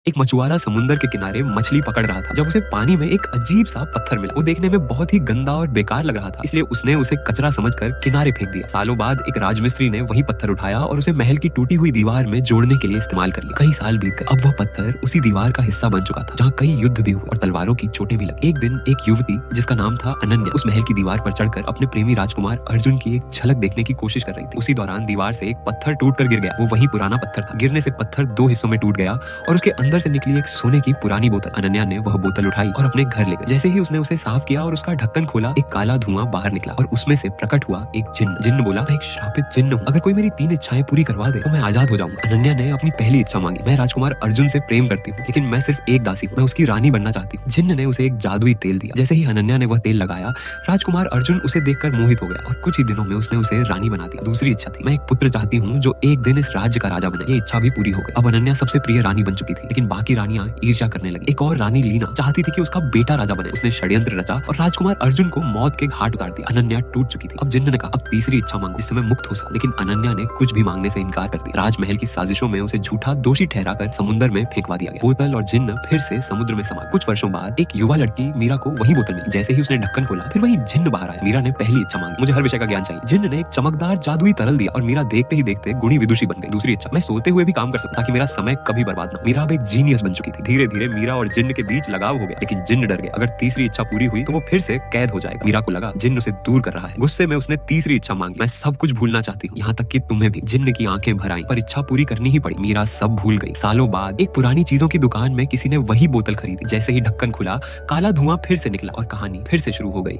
एक मछुआरा समुंदर के किनारे मछली पकड़ रहा था जब उसे पानी में एक अजीब सा पत्थर मिला। वो देखने में बहुत ही गंदा और बेकार लग रहा था, इसलिए उसने उसे कचरा समझकर किनारे फेंक दिया। सालों बाद एक राजमिस्त्री ने वही पत्थर उठाया और उसे महल की टूटी हुई दीवार में जोड़ने के लिए इस्तेमाल कर लिया। कई साल बीत गए, अब वह पत्थर उसी दीवार का हिस्सा बन चुका था, जहाँ कई युद्ध भी हुए और तलवारों की चोटें भी लगी। एक दिन एक युवती जिसका नाम था अनन्या उस महल की दीवार पर चढ़कर अपने प्रेमी राजकुमार अर्जुन की एक झलक देखने की कोशिश कर रही थी। उसी दौरान दीवार से एक पत्थर टूटकर गिर गया। वो वही पुराना पत्थर था। गिरने से पत्थर दो हिस्सों में टूट गया और उसके अंदर से निकली एक सोने की पुरानी बोतल। अनन्या ने वह बोतल उठाई और अपने घर ले गई। जैसे ही उसने उसे साफ किया और उसका ढक्कन खोला, एक काला धुआं बाहर निकला और उसमें से प्रकट हुआ एक जिन्न। जिन्न बोला, मैं एक श्रापित जिन्न हूँ, अगर कोई मेरी 3 इच्छाएं पूरी करवा दे तो मैं आजाद हो जाऊंगा। अनन्या ने अपनी पहली इच्छा मांगी, मैं राजकुमार अर्जुन से प्रेम करती हूँ, लेकिन मैं सिर्फ एक दासी हूँ, मैं उसकी रानी बनना चाहती हूँ। जिन्न ने उसे एक जादुई तेल दिया। जैसे ही अनन्या ने वह तेल लगाया, राजकुमार अर्जुन उसे देखकर मोहित हो गया और कुछ ही दिनों में उसने उसे रानी बना दिया। दूसरी इच्छा थी, मैं एक पुत्र चाहती हूँ जो एक दिन इस राज्य का राजा बने। ये इच्छा भी पूरी हो गई। अब अनन्या सबसे प्रिय रानी बन चुकी थी, लेकिन बाकी रानियां ईर्ष्या करने लगी। एक और रानी लीना चाहती थी कि उसका बेटा राजा बने। उसने षड्यंत्र रचा और राजकुमार अर्जुन को मौत के घाट उतार दिया। अनन्या टूट चुकी थी। अब जिन्न ने कहा, अब तीसरी इच्छा मांगो जिससे मैं मुक्त हो सकूं, लेकिन अनन्या ने कुछ भी मांगने से इनकार कर दिया। राजमहल की साजिशों में उसे झूठा दोषी ठहराकर समुद्र में फेंकवा दिया गया। बोतल और जिन्न फिर से समुद्र में समा गए। कुछ वर्षों बाद एक युवा लड़की मीरा को वही बोतल मिली। जैसे ही उसने ढक्कन खोला, फिर वही जिन्न बाहर आया। मीरा ने पहली इच्छा मांगी, मुझे हर विषय का ज्ञान चाहिए। जिन्न ने एक चमकदार जादुई तरल दिया और मीरा देखते ही देखते गुणी विदुषी बन गई। दूसरी इच्छा, मैं सोते हुए भी काम कर सकता ताकि मेरा समय कभी बर्बाद न हो। मीरा अब एक जीनियस बन चुकी थी। धीरे धीरे मीरा और जिन्न के बीच लगाव हो गया, लेकिन जिन्न डर गया। अगर तीसरी इच्छा पूरी हुई तो वो फिर से कैद हो जाएगा। मीरा को लगा जिन्न उसे दूर कर रहा है। गुस्से में उसने तीसरी इच्छा मांगी, मैं सब कुछ भूलना चाहती हूँ, यहाँ तक कि तुम्हें भी। जिन्न की आंखें भर आईं, पर इच्छा पूरी करनी ही पड़ी। मीरा सब भूल गई। सालों बाद एक पुरानी चीजों की दुकान में किसी ने वही बोतल खरीदी। जैसे ही ढक्कन खुला, काला धुआं फिर से निकला और कहानी फिर से शुरू हो गई।